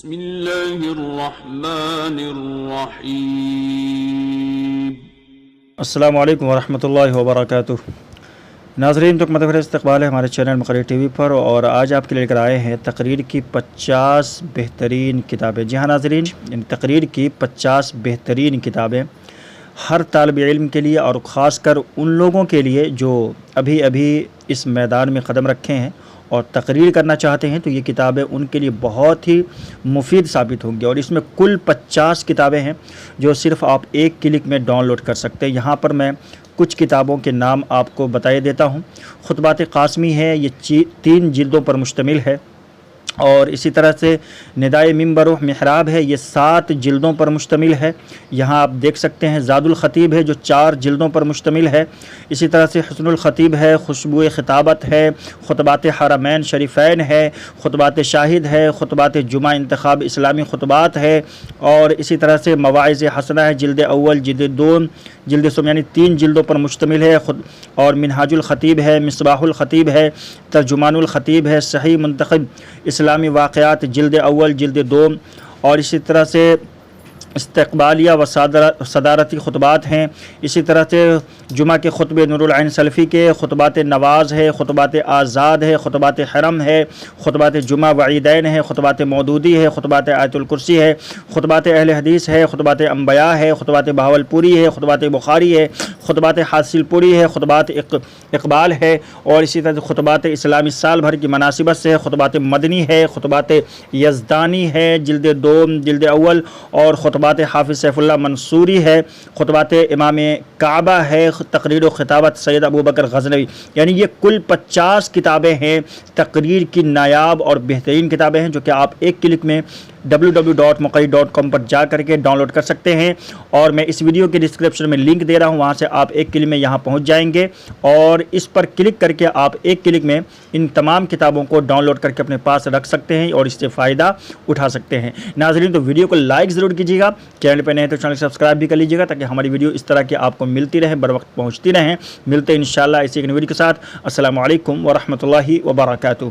بسم اللہ الرحمن الرحیم۔ السلام علیکم ورحمۃ اللہ وبرکاتہ۔ ناظرین، تو مدفر استقبال ہے ہمارے چینل مقرر ٹی وی پر، اور آج آپ کے لے کر آئے ہیں تقریر کی 50 بہترین کتابیں۔ جی ہاں ناظرین، ان تقریر کی 50 بہترین کتابیں ہر طالب علم کے لیے، اور خاص کر ان لوگوں کے لیے جو ابھی اس میدان میں قدم رکھے ہیں اور تقریر کرنا چاہتے ہیں، تو یہ کتابیں ان کے لیے بہت ہی مفید ثابت ہوں گی۔ اور اس میں کل 50 کتابیں ہیں جو صرف آپ ایک کلک میں ڈاؤن لوڈ کر سکتے ہیں۔ یہاں پر میں کچھ کتابوں کے نام آپ کو بتائے دیتا ہوں۔ خطبات قاسمی ہے، یہ 3 جلدوں پر مشتمل ہے، اور اسی طرح سے ندائے منبر و محراب ہے، یہ 7 جلدوں پر مشتمل ہے۔ یہاں آپ دیکھ سکتے ہیں زاد الخطیب ہے جو 4 جلدوں پر مشتمل ہے۔ اسی طرح سے حسن الخطیب ہے، خوشبو خطابت ہے، خطبات حرمین شریفین ہے، خطبات شاہد ہے، خطبات جمعہ انتخاب اسلامی خطبات ہے، اور اسی طرح سے مواعظ حسنہ ہے، جلد اول، جلد 2، جلد سوم، یعنی 3 جلدوں پر مشتمل ہے۔ اور منہاج الخطیب ہے، مصباح الخطیب ہے، ترجمان الخطیب ہے، صحیح منتخب اسلامی واقعات جلد اول، جلد 2، اور اسی طرح سے استقبالیہ و صدارتی خطبات ہیں۔ اسی طرح سے جمعہ کے خطبے نور العین سلفی کے، خطبات نواز ہے، خطبات آزاد ہے، خطبات حرم ہے، خطبات جمعہ وعیدین ہے، خطبات مودودی ہے، خطبات آیت الکرسی ہے، خطبات اہل حدیث ہے، خطبات انبیاء ہے، خطبات بہاولپوری ہے، خطبات بخاری ہے، خطبات حاصل پوری ہے، خطبات اقبال ہے، اور اسی طرح خطبات اسلامی سال بھر کی مناسبت سے ہے، خطبات مدنی ہے، خطبات یزدانی ہے، جلد 2، جلد اول، اور خطبات حافظ سیف اللہ منصوری ہے، خطبات امام کعبہ ہے، تقریر و خطابت سید ابوبکر غزنوی۔ یعنی یہ کل 50 کتابیں ہیں، تقریر کی نایاب اور بہترین کتابیں ہیں، جو کہ آپ ایک کلک میں www.muqarrir.com پر جا کر کے ڈاؤن لوڈ کر سکتے ہیں۔ اور میں اس ویڈیو کے ڈسکرپشن میں لنک دے رہا ہوں، وہاں سے آپ ایک کلک میں یہاں پہنچ جائیں گے، اور اس پر کلک کر کے آپ ایک کلک میں ان تمام کتابوں کو ڈاؤن لوڈ کر کے اپنے پاس رکھ سکتے ہیں اور اس سے فائدہ اٹھا سکتے ہیں۔ ناظرین، تو ویڈیو کو لائک ضرور کیجیے گا، چینل پہ نئے تو چینل سبسکرائب بھی کر لیجیے گا، تاکہ ہماری ویڈیو اس طرح کی آپ کو ملتی رہے، بر وقت پہنچتی رہیں۔ ملتے ہیں انشاءاللہ اسی ایک ویڈیو کے ساتھ۔ السلام علیکم ورحمۃ اللہ وبرکاتہ۔